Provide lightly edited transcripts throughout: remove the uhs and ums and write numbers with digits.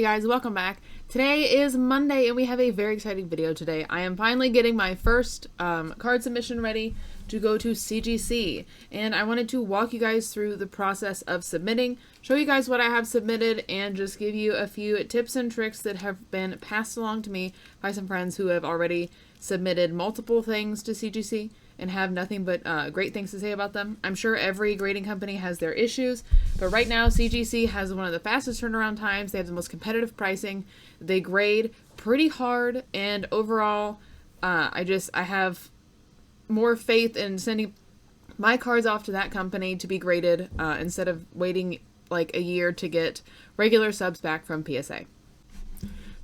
guys, welcome back. Today is Monday and we have a very exciting video today. I am finally getting my first card submission ready to go to CGC, and I wanted to walk you guys through the process of submitting, show you guys what I have submitted, and just give you a few tips and tricks that have been passed along to me by some friends who have already submitted multiple things to CGC and have nothing but great things to say about them. I'm sure every grading company has their issues, but right now CGC has one of the fastest turnaround times. They have the most competitive pricing. They grade pretty hard, and overall, I have more faith in sending my cards off to that company to be graded instead of waiting like a year to get regular subs back from PSA.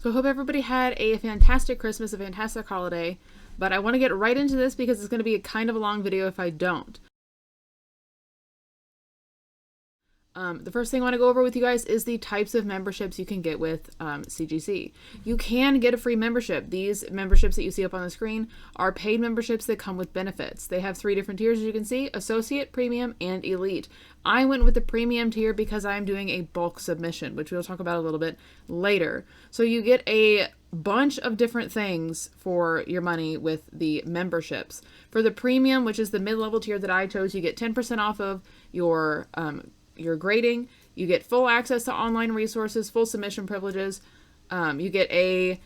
So I hope everybody had a fantastic Christmas, a fantastic holiday. But I want to get right into this because it's going to be a kind of a long video if I don't. The first thing I want to go over with you guys is the types of memberships you can get with CGC. You can get a free membership. These memberships that you see up on the screen are paid memberships that come with benefits. They have 3 different tiers, as you can see: Associate, Premium, and Elite. I went with the Premium tier because I'm doing a bulk submission, which we'll talk about a little bit later. So you get a bunch of different things for your money with the memberships. For the Premium, which is the mid-level tier that I chose, you get 10% off of your grading. You get full access to online resources, full submission privileges. You get a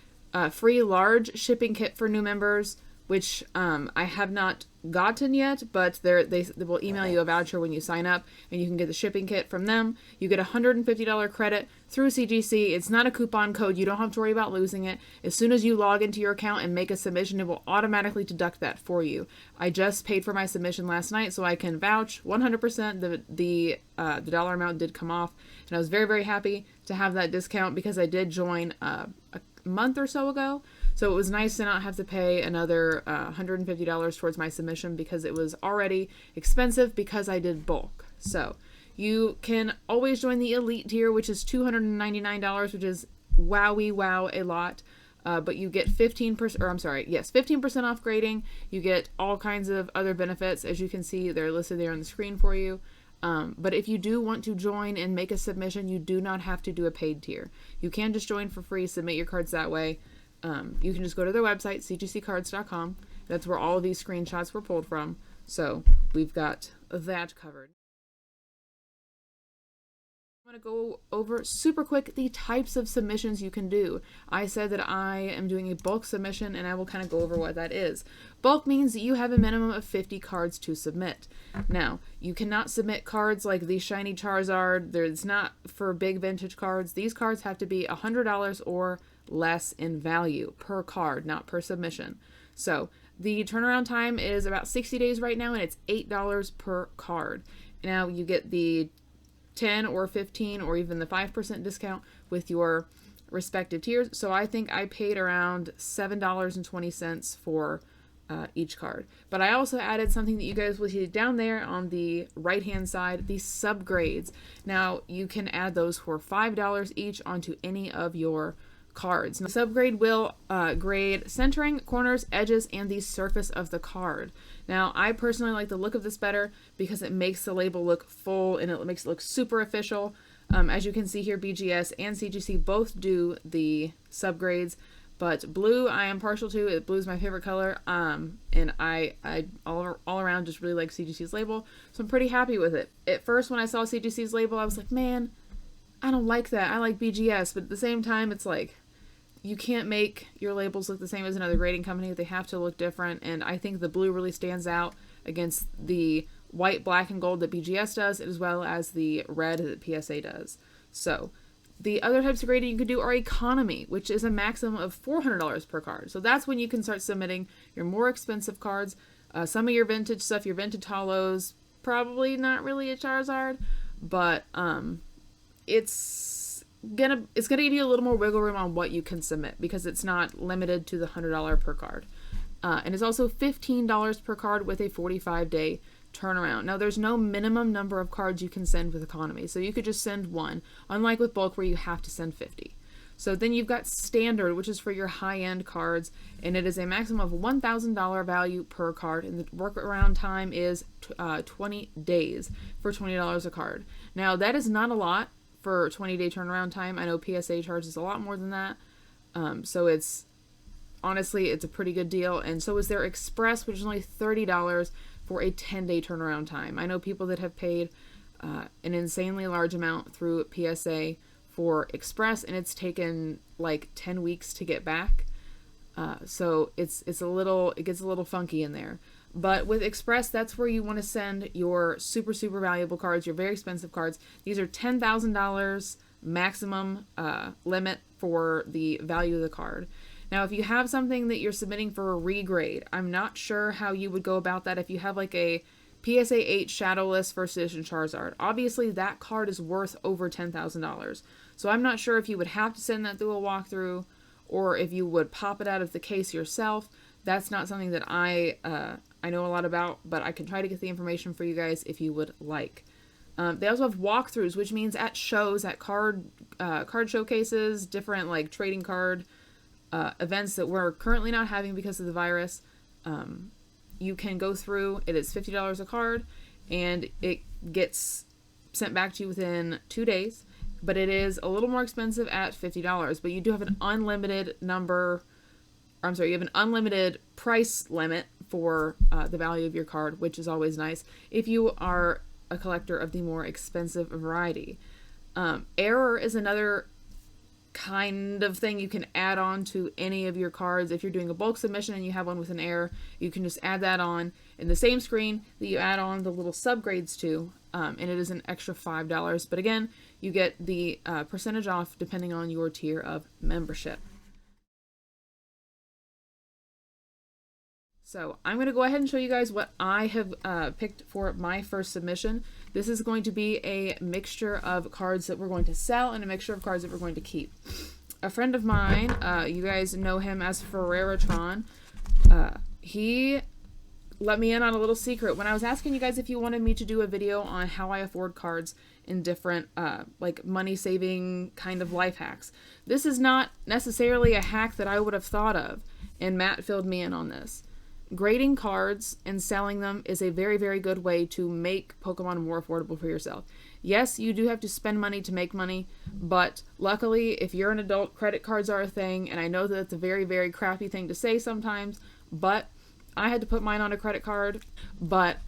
free large shipping kit for new members, which I have not gotten yet, but they will email you a voucher when you sign up, and you can get the shipping kit from them. You get a $150 credit through CGC. It's not a coupon code. You don't have to worry about losing it. As soon as you log into your account and make a submission, it will automatically deduct that for you. I just paid for my submission last night, so I can vouch 100% the dollar amount did come off, and I was very, very happy to have that discount because I did join a month or so ago. So it was nice to not have to pay another $150 towards my submission because it was already expensive because I did bulk. So you can always join the Elite tier, which is $299, which is wow a lot. But you get 15% off grading. You get all kinds of other benefits. As you can see, they're listed there on the screen for you. But if you do want to join and make a submission, you do not have to do a paid tier. You can just join for free, submit your cards that way. You can just go to their website, cgccards.com. That's where all of these screenshots were pulled from. So we've got that covered. I'm going to go over super quick the types of submissions you can do. I said that I am doing a bulk submission, and I will kind of go over what that is. Bulk means that you have a minimum of 50 cards to submit. Now, you cannot submit cards like the shiny Charizard. It's not for big vintage cards. These cards have to be $100 or less in value per card, not per submission. So the turnaround time is about 60 days right now, and it's $8 per card. Now you get the 10 or 15 or even the 5% discount with your respective tiers. So I think I paid around $7.20 for each card. But I also added something that you guys will see down there on the right hand side, the subgrades. Now you can add those for $5 each onto any of your cards. Now, subgrade will grade centering, corners, edges, and the surface of the card. Now, I personally like the look of this better because it makes the label look full and it makes it look super official. As you can see here, BGS and CGC both do the subgrades, but blue I am partial to. Blue is my favorite color, and I all around just really like CGC's label, so I'm pretty happy with it. At first, when I saw CGC's label, I was like, man, I don't like that. I like BGS, but at the same time, it's like, you can't make your labels look the same as another grading company. They have to look different, and I think the blue really stands out against the white, black, and gold that BGS does, as well as the red that PSA does. So the other types of grading you can do are economy, which is a maximum of $400 per card. So that's when you can start submitting your more expensive cards. Some of your vintage stuff, your vintage hollows, probably not really a Charizard, but it's gonna give you a little more wiggle room on what you can submit because it's not limited to the $100 per card. And it's also $15 per card with a 45-day turnaround. Now, there's no minimum number of cards you can send with economy, so you could just send one, unlike with bulk where you have to send 50. So then you've got standard, which is for your high-end cards, and it is a maximum of $1,000 value per card, and the workaround time is 20 days for $20 a card. Now, that is not a lot for 20-day turnaround time. I know PSA charges a lot more than that. So it's honestly, it's a pretty good deal. And so is their Express, which is only $30 for a 10-day turnaround time. I know people that have paid an insanely large amount through PSA for Express, and it's taken like 10 weeks to get back. So it gets a little funky in there. But with Express, that's where you want to send your super, super valuable cards, your very expensive cards. These are $10,000 maximum limit for the value of the card. Now, if you have something that you're submitting for a regrade, I'm not sure how you would go about that. If you have like a PSA 8 Shadowless First Edition Charizard, obviously that card is worth over $10,000. So I'm not sure if you would have to send that through a walkthrough or if you would pop it out of the case yourself. That's not something that I know a lot about, but I can try to get the information for you guys if you would like. They also have walkthroughs, which means at shows, at card showcases, different like trading card events that we're currently not having because of the virus. You can go through. It is $50 a card, and it gets sent back to you within 2 days. But it is a little more expensive at $50. But you do have an unlimited you have an unlimited price limit for the value of your card, which is always nice if you are a collector of the more expensive variety. Error is another kind of thing you can add on to any of your cards. If you're doing a bulk submission and you have one with an error, you can just add that on in the same screen that you add on the little subgrades to, and it is an extra $5. But again, you get the percentage off depending on your tier of membership. So I'm going to go ahead and show you guys what I have picked for my first submission. This is going to be a mixture of cards that we're going to sell and a mixture of cards that we're going to keep. A friend of mine, you guys know him as Ferreratron, he let me in on a little secret. When I was asking you guys if you wanted me to do a video on how I afford cards in different like money-saving kind of life hacks. This is not necessarily a hack that I would have thought of, and Matt filled me in on this. Grading cards and selling them is a very, very good way to make Pokemon more affordable for yourself. Yes, you do have to spend money to make money, but luckily, if you're an adult, credit cards are a thing, and I know that it's a very, very crappy thing to say sometimes, but I had to put mine on a credit card. But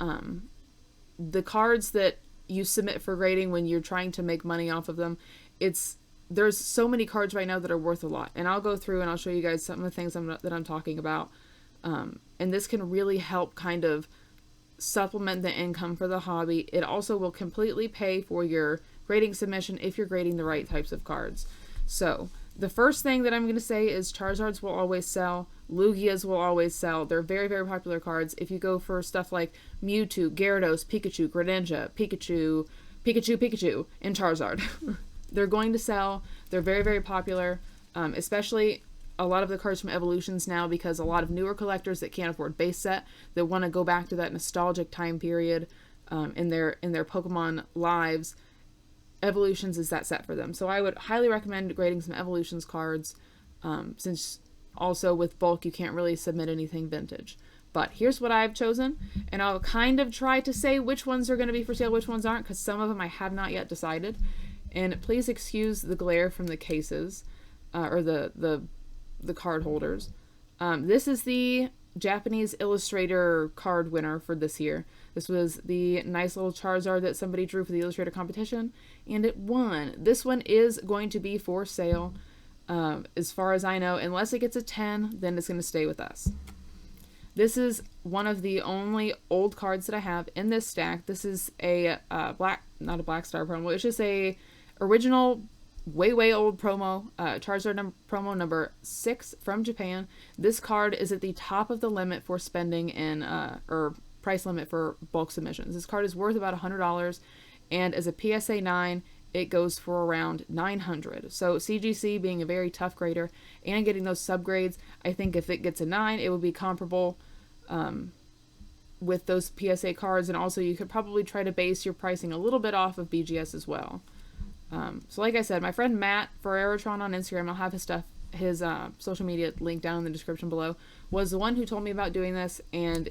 the cards that you submit for grading when you're trying to make money off of them, there's so many cards right now that are worth a lot, and I'll go through and I'll show you guys some of the things that I'm talking about. And this can really help kind of supplement the income for the hobby. It also will completely pay for your grading submission if you're grading the right types of cards. So the first thing that I'm going to say is Charizards will always sell. Lugias will always sell. They're very, very popular cards. If you go for stuff like Mewtwo, Gyarados, Pikachu, Greninja, Pikachu, and Charizard, they're going to sell. They're very, very popular, especially a lot of the cards from Evolutions now, because a lot of newer collectors that can't afford base set, that want to go back to that nostalgic time period in their Pokemon lives, Evolutions is that set for them. So I would highly recommend grading some Evolutions cards, since also with bulk you can't really submit anything vintage. But here's what I've chosen, and I'll kind of try to say which ones are going to be for sale, which ones aren't, because some of them I have not yet decided. And please excuse the glare from the cases, or the card holders. This is the Japanese Illustrator card winner for this year. This was the nice little Charizard that somebody drew for the Illustrator competition, and it won. This one is going to be for sale, as far as I know. Unless it gets a 10, then it's going to stay with us. This is one of the only old cards that I have in this stack. This is a not a Black Star promo. It's just a original way old promo, Charizard promo number 6 from Japan. This card is at the top of the limit for spending in or price limit for bulk submissions. This card is worth about $100, and as a PSA 9 it goes for around $900. So CGC being a very tough grader and getting those subgrades, I think if it gets a 9 it would be comparable with those PSA cards, and also you could probably try to base your pricing a little bit off of BGS as well. So like I said, my friend Matt Ferreratron on Instagram, I'll have his social media link down in the description below, was the one who told me about doing this, and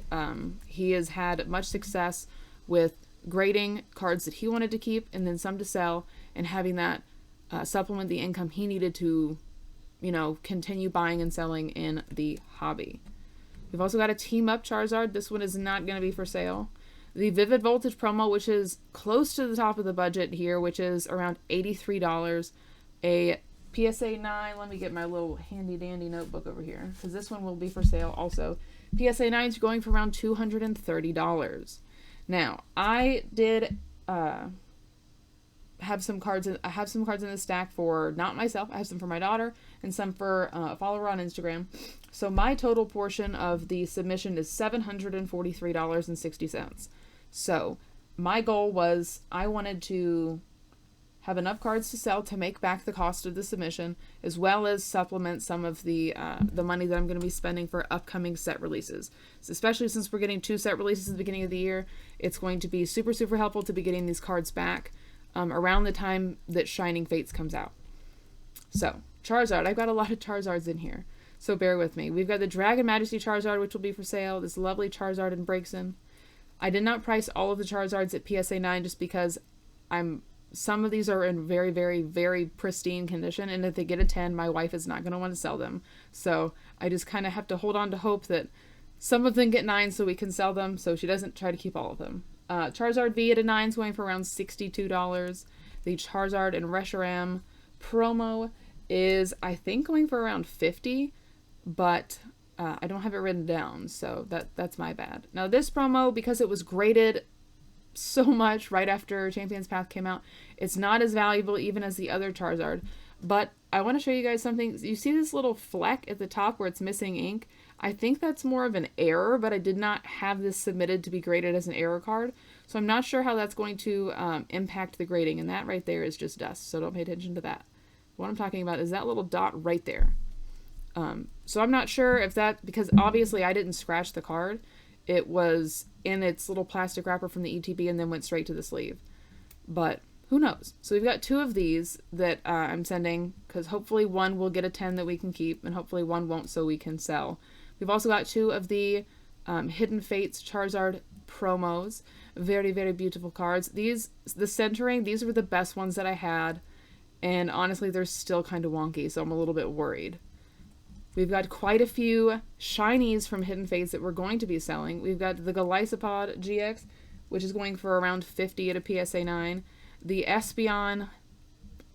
he has had much success with grading cards that he wanted to keep and then some to sell, and having that supplement the income he needed to, you know, continue buying and selling in the hobby. We've also got a Team Up Charizard. This one is not going to be for sale. The Vivid Voltage promo, which is close to the top of the budget here, which is around $83. A PSA 9, let me get my little handy dandy notebook over here, because this one will be for sale also. PSA 9 is going for around $230. Now, I did have some cards in the stack for not myself. I have some for my daughter and some for a follower on Instagram. So my total portion of the submission is $743.60. So my goal was I wanted to have enough cards to sell to make back the cost of the submission, as well as supplement some of the money that I'm going to be spending for upcoming set releases. So especially since we're getting 2 set releases at the beginning of the year, it's going to be super, super helpful to be getting these cards back around the time that Shining Fates comes out. So, Charizard. I've got a lot of Charizards in here, so bear with me. We've got the Dragon Majesty Charizard, which will be for sale. This lovely Charizard in Breakson. I did not price all of the Charizards at PSA 9 just because some of these are in very, very, very pristine condition, and if they get a 10, my wife is not going to want to sell them. So I just kind of have to hold on to hope that some of them get 9 so we can sell them, so she doesn't try to keep all of them. Charizard V at a 9 is going for around $62. The Charizard and Reshiram promo is, I think, going for around $50, but I don't have it written down, so that's my bad. Now this promo, because it was graded so much right after Champion's Path came out, it's not as valuable even as the other Charizard. But I want to show you guys something. You see this little fleck at the top where it's missing ink? I think that's more of an error, but I did not have this submitted to be graded as an error card. So I'm not sure how that's going to impact the grading, and that right there is just dust, so don't pay attention to that. What I'm talking about is that little dot right there. So I'm not sure if that, because obviously I didn't scratch the card. It was in its little plastic wrapper from the ETB and then went straight to the sleeve. But who knows? So we've got 2 of these that I'm sending, because hopefully one will get a 10 that we can keep, and hopefully one won't so we can sell. We've also got 2 of the Hidden Fates Charizard promos. Very, very beautiful cards. The centering, these were the best ones that I had, and honestly they're still kind of wonky, so I'm a little bit worried. We've got quite a few shinies from Hidden Fates that we're going to be selling. We've got the Golisopod GX, which is going for around $50 at a PSA 9. The Espeon,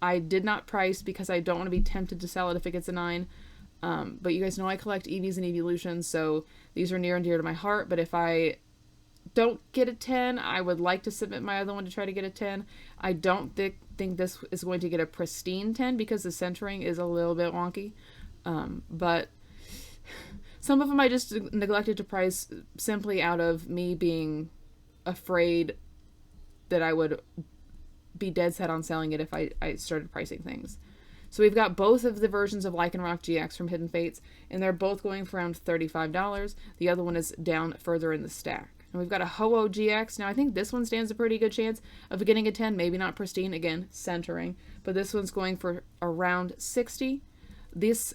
I did not price because I don't want to be tempted to sell it if it gets a 9. But you guys know I collect EVs and evolutions, so these are near and dear to my heart. But if I don't get a 10, I would like to submit my other one to try to get a 10. I don't think this is going to get a pristine 10 because the centering is a little bit wonky. But some of them I just neglected to price simply out of me being afraid that I would be dead set on selling it if I started pricing things. So we've got both of the versions of Lycanroc GX from Hidden Fates, and they're both going for around $35. The other one is down further in the stack. And we've got a Ho-Oh GX. Now I think this one stands a pretty good chance of getting a 10, maybe not pristine, again, centering, but this one's going for around $60. This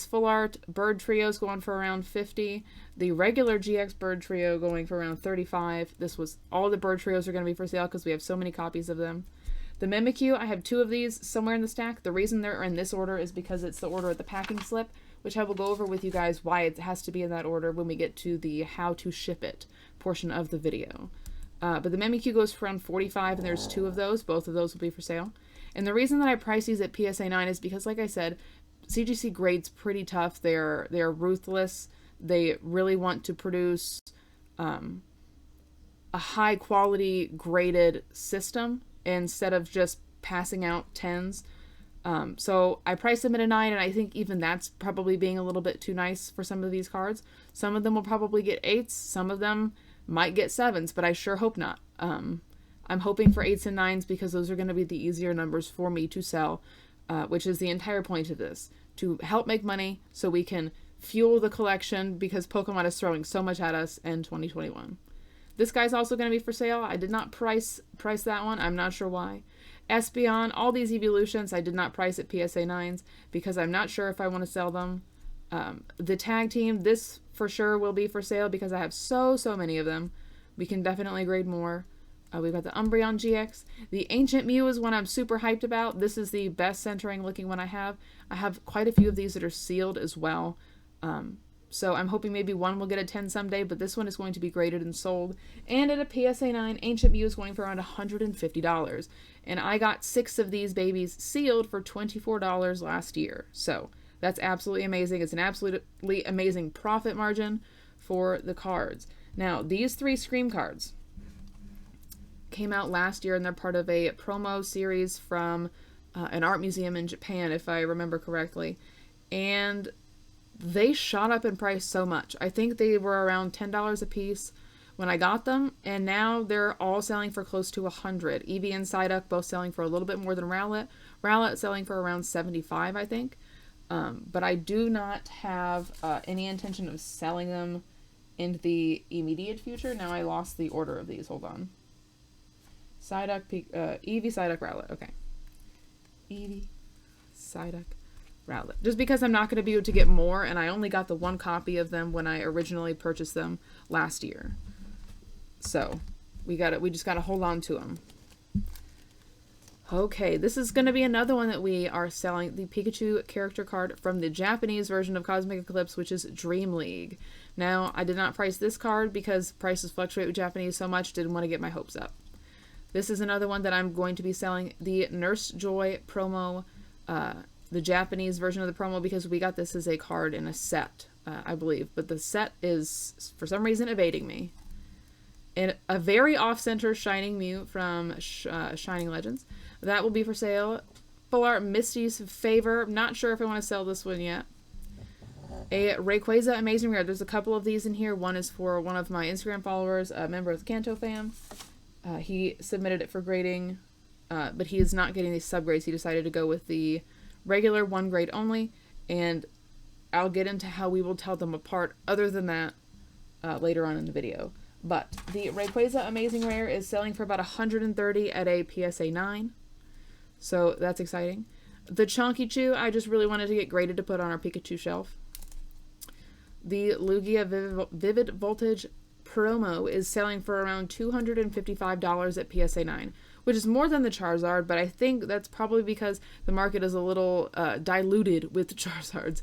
full art bird trio is going for around $50. The regular GX bird trio going for around $35. All the bird trios are going to be for sale because we have so many copies of them. The Mimikyu, I have 2 of these somewhere in the stack. The reason they're in this order is because it's the order of the packing slip, which I will go over with you guys why it has to be in that order when we get to the how to ship it portion of the video. But the Mimikyu goes for around $45, and there's 2 of those. Both of those will be for sale. And the reason that I price these at PSA 9 is because, like I said, CGC grades pretty tough. They're ruthless. They really want to produce a high quality graded system instead of just passing out 10s. So I priced them at a 9, and I think even that's probably being a little bit too nice for some of these cards. Some of them will probably get 8s. Some of them might get 7s, but I sure hope not. I'm hoping for 8s and 9s because those are going to be the easier numbers for me to sell, which is the entire point of this, to help make money so we can fuel the collection because Pokemon is throwing so much at us in 2021. This guy's also going to be for sale. I did not price that one. I'm not sure why. Espeon, all these evolutions, I did not price at PSA 9s because I'm not sure if I want to sell them. The tag team, this for sure will be for sale because I have so many of them. We can definitely grade more. We've got the Umbreon GX. The Ancient Mew is one I'm super hyped about. This is the best centering looking one I have. I have quite a few of these that are sealed as well. So I'm hoping maybe one will get a 10 someday, but this one is going to be graded and sold. And at a PSA 9, Ancient Mew is going for around $150. And I got 6 of these babies sealed for $24 last year. So that's absolutely amazing. It's an absolutely amazing profit margin for the cards. Now, these 3 Scream cards came out last year, and they're part of a promo series from an art museum in Japan, if I remember correctly. And they shot up in price so much. I think they were around $10 a piece when I got them, and now they're all selling for close to $100. Eevee and Psyduck both selling for a little bit more than Rowlet. Rowlet selling for around $75, I think. But I do not have any intention of selling them in the immediate future. Now I lost the order of these. Hold on. Psyduck, Eevee, Psyduck, Rowlet. Okay. Eevee, Psyduck, Rowlet. Just because I'm not going to be able to get more, and I only got the 1 copy of them when I originally purchased them last year. So, we just got to hold on to them. Okay, this is going to be another one that we are selling, the Pikachu character card from the Japanese version of Cosmic Eclipse, which is Dream League. Now, I did not price this card because prices fluctuate with Japanese so much, didn't want to get my hopes up. This is another one that I'm going to be selling, the Nurse Joy promo, the Japanese version of the promo, because we got this as a card in a set, I believe. But the set is, for some reason, evading me. And a very off-center Shining Mew from Shining Legends. That will be for sale. Full Art Misty's Favor. I'm not sure if I want to sell this one yet. A Rayquaza Amazing Rare. There's a couple of these in here. One is for one of my Instagram followers, a member of the KANTO fam. He submitted it for grading, but he is not getting these subgrades. He decided to go with the regular 1 grade only, and I'll get into how we will tell them apart other than that later on in the video. But the Rayquaza Amazing Rare is selling for about $130 at a PSA 9, so that's exciting. The Chonky I just really wanted to get graded to put on our Pikachu shelf. The Lugia Vivid Voltage promo is selling for around $255 at PSA 9, which is more than the Charizard, but I think that's probably because the market is a little diluted with the Charizards.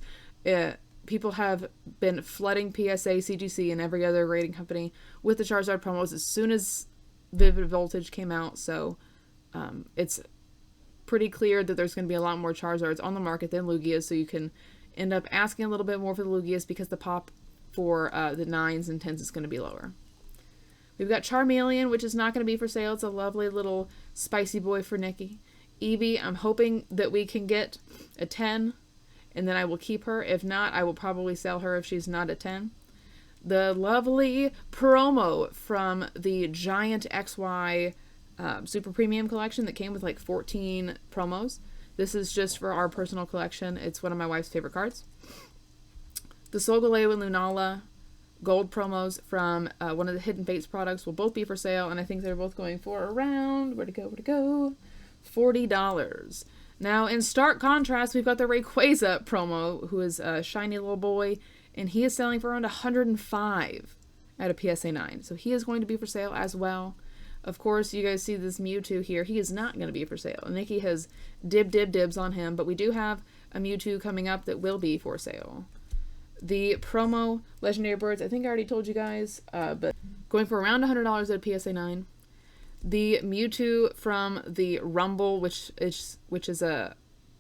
People have been flooding PSA, CGC, and every other rating company with the Charizard promos as soon as Vivid Voltage came out, so it's pretty clear that there's going to be a lot more Charizards on the market than Lugias, so you can end up asking a little bit more for the Lugias because the pop for the 9s and 10s is going to be lower. We've got Charmeleon, which is not going to be for sale. It's a lovely little spicy boy for Nikki. Eevee, I'm hoping that we can get a 10, and then I will keep her. If not, I will probably sell her if she's not a 10. The lovely promo from the Giant XY Super Premium Collection that came with like 14 promos. This is just for our personal collection. It's one of my wife's favorite cards. The Solgaleo and Lunala gold promos from one of the Hidden Fates products will both be for sale, and I think they're both going for around, where to go, $40. Now, in stark contrast, we've got the Rayquaza promo, who is a shiny little boy, and he is selling for around $105 at a PSA 9. So he is going to be for sale as well. Of course, you guys see this Mewtwo here. He is not going to be for sale. Nikki has dibs on him, but we do have a Mewtwo coming up that will be for sale. The promo Legendary Birds, I think I already told you guys, but going for around $100 at a PSA 9. The Mewtwo from the Rumble, which is a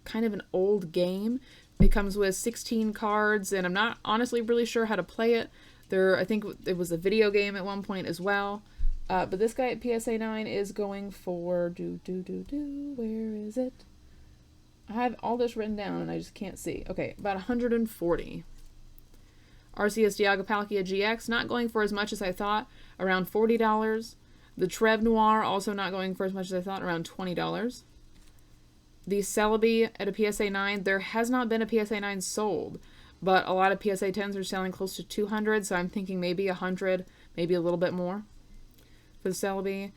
kind of an old game. It comes with 16 cards, and I'm not honestly really sure how to play it. I think it was a video game at one point as well. But this guy at PSA 9 is going for, where is it? I have all this written down and I just can't see. Okay, about 140. Arceus Dialga Palkia GX, not going for as much as I thought, around $40. The Trev Noir, also not going for as much as I thought, around $20. The Celebi at a PSA 9, there has not been a PSA 9 sold, but a lot of PSA 10s are selling close to 200, so I'm thinking maybe 100, maybe a little bit more for the Celebi.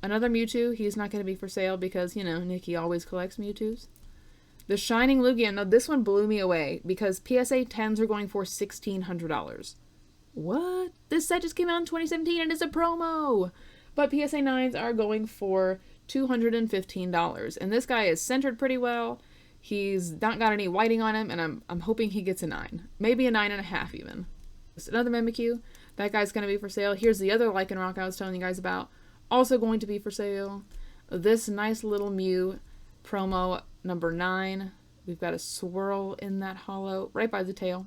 Another Mewtwo, he's not going to be for sale because, you know, Nikki always collects Mewtwo's. The Shining Lugia, now this one blew me away because PSA 10s are going for $1,600. What? This set just came out in 2017 and it's a promo! but PSA 9s are going for $215. And this guy is centered pretty well. He's not got any whiting on him, and I'm hoping he gets a 9. Maybe a 9.5 even. Just another Mimikyu. That guy's going to be for sale. Here's the other Lycanroc I was telling you guys about. Also going to be for sale. This nice little Mew promo number 9. We've got a swirl in that hollow right by the tail.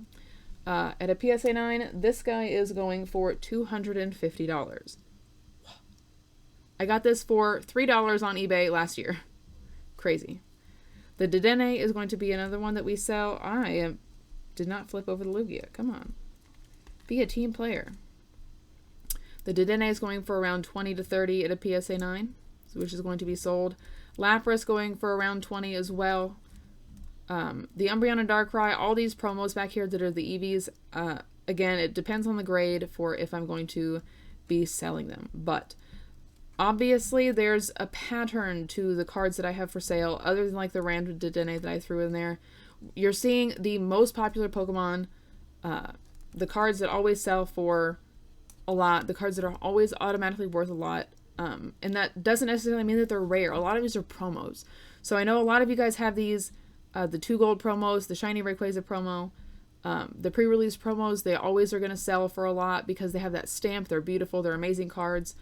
At a PSA 9, this guy is going for $250. I got this for $3 on eBay last year. Crazy. The Dedenne is going to be another one that we sell. Did not flip over the Lugia. Come on. Be a team player. The Dedenne is going for around 20 to 30 at a PSA 9, which is going to be sold. Lapras going for around 20 as well. The Umbreon and Darkrai, all these promos back here that are the EVs, again, it depends on the grade for if I'm going to be selling them. But obviously, there's a pattern to the cards that I have for sale, other than like the random Dedenne that I threw in there. You're seeing the most popular Pokemon, the cards that always sell for a lot, the cards that are always automatically worth a lot. And that doesn't necessarily mean that they're rare. A lot of these are promos. So I know a lot of you guys have these, the 2 gold promos, the shiny Rayquaza promo, the pre-release promos. They always are going to sell for a lot because they have that stamp. They're beautiful. They're amazing cards.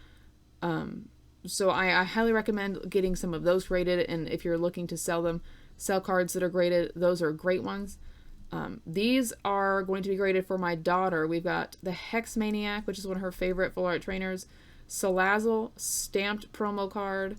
So I highly recommend getting some of those graded. And if you're looking to sell them, sell cards that are graded. Those are great ones. These are going to be graded for my daughter. We've got the Hex Maniac, which is one of her favorite full art trainers. Salazzle stamped promo card,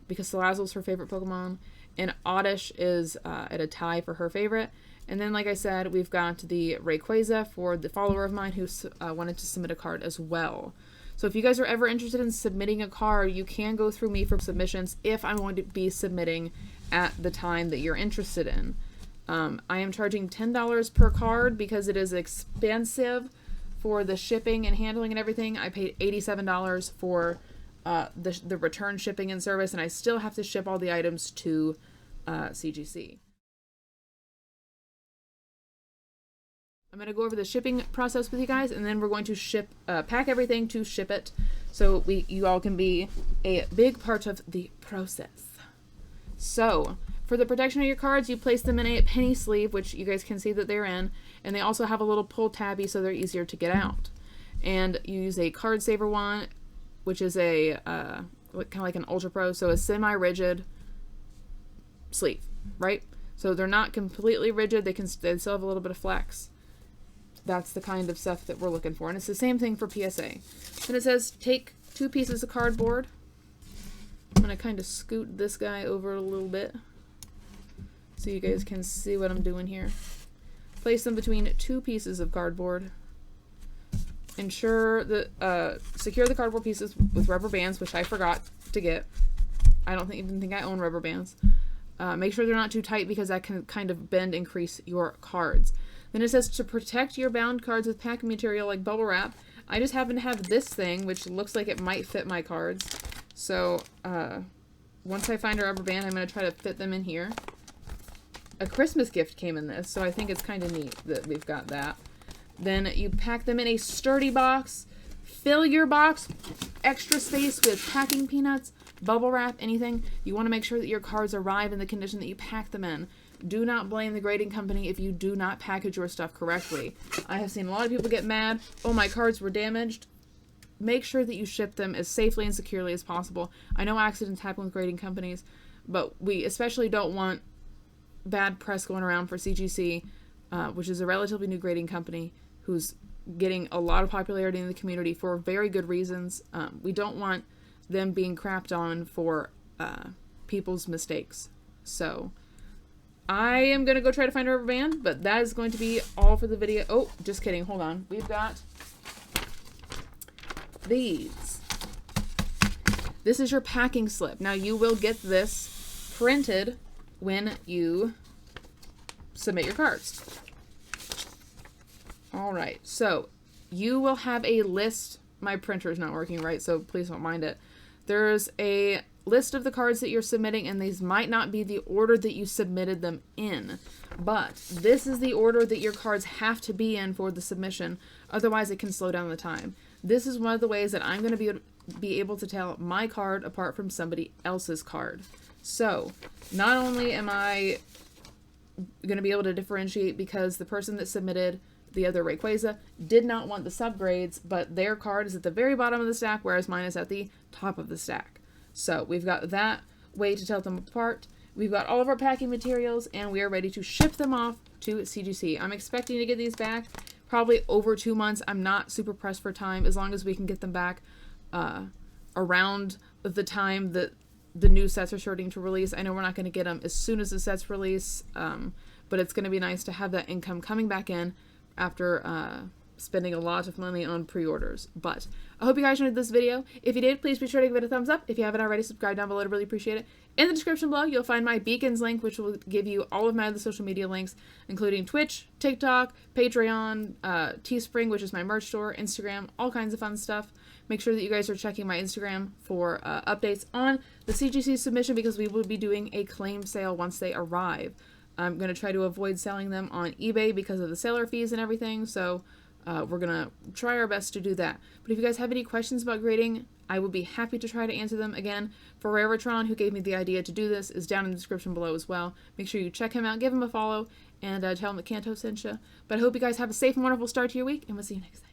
because Salazzle is her favorite Pokemon. And Oddish is at a tie for her favorite. And then, like I said, we've got the Rayquaza for the follower of mine who wanted to submit a card as well. So if you guys are ever interested in submitting a card, you can go through me for submissions if I'm going to be submitting at the time that you're interested in. I am charging $10 per card because it is expensive for the shipping and handling and everything. I paid $87 for the return shipping and service, and I still have to ship all the items to CGC. I'm going to go over the shipping process with you guys, and then we're going to pack everything to ship it, so you all can be a big part of the process. So, for the protection of your cards, you place them in a penny sleeve, which you guys can see that they're in, and they also have a little pull tabby so they're easier to get out. And you use a card saver wand, which is a kind of like an Ultra Pro, so a semi-rigid sleeve, right? So they're not completely rigid, they still have a little bit of flex. That's the kind of stuff that we're looking for. And it's the same thing for PSA. Then it says take 2 pieces of cardboard. I'm going to kind of scoot this guy over a little bit so you guys can see what I'm doing here. Place them between 2 pieces of cardboard. Ensure that secure the cardboard pieces with rubber bands, which I forgot to get. I don't even think I own rubber bands. Make sure they're not too tight because that can kind of bend and crease your cards. Then it says to protect your bound cards with packing material like bubble wrap. I just happen to have this thing, which looks like it might fit my cards. So, once I find a rubber band, I'm going to try to fit them in here. A Christmas gift came in this, so I think it's kind of neat that we've got that. Then you pack them in a sturdy box. Fill your box, extra space with packing peanuts, bubble wrap, anything. You want to make sure that your cards arrive in the condition that you pack them in. Do not blame the grading company if you do not package your stuff correctly. I have seen a lot of people get mad. Oh, my cards were damaged. Make sure that you ship them as safely and securely as possible. I know accidents happen with grading companies, but we especially don't want bad press going around for CGC, which is a relatively new grading company who's getting a lot of popularity in the community for very good reasons. We don't want them being crapped on for people's mistakes. So I am going to go try to find a rubber band, but that is going to be all for the video. Oh, just kidding. Hold on. We've got these. This is your packing slip. Now, you will get this printed when you submit your cards. All right. So you will have a list. My printer is not working right, so please don't mind it. There's a list of the cards that you're submitting, and these might not be the order that you submitted them in, but this is the order that your cards have to be in for the submission. Otherwise, it can slow down the time. This is one of the ways that I'm going to be be able to tell my card apart from somebody else's card. So not only am I going to be able to differentiate because the person that submitted the other Rayquaza did not want the subgrades, but their card is at the very bottom of the stack, whereas mine is at the top of the stack. So we've got that way to tell them apart. We've got all of our packing materials, and we are ready to ship them off to CGC. I'm expecting to get these back probably over 2 months. I'm not super pressed for time, as long as we can get them back around the time that the new sets are starting to release. I know we're not going to get them as soon as the sets release, but it's going to be nice to have that income coming back in after spending a lot of money on pre-orders. But I hope you guys enjoyed this video. If you did, please be sure to give it a thumbs up. If you haven't already, subscribe down below. I'd really appreciate it. In the description below, you'll find my Beacons link, which will give you all of my other social media links, including Twitch, TikTok, Patreon, Teespring, which is my merch store, Instagram, all kinds of fun stuff. Make sure that you guys are checking my Instagram for updates on the CGC submission, because we will be doing a claim sale once they arrive. I'm going to try to avoid selling them on eBay because of the seller fees and everything, so we're going to try our best to do that. But if you guys have any questions about grading, I would be happy to try to answer them. Again, Ferreratron, who gave me the idea to do this, is down in the description below as well. Make sure you check him out, give him a follow, and tell him that KANTO sent you. But I hope you guys have a safe and wonderful start to your week, and we'll see you next time.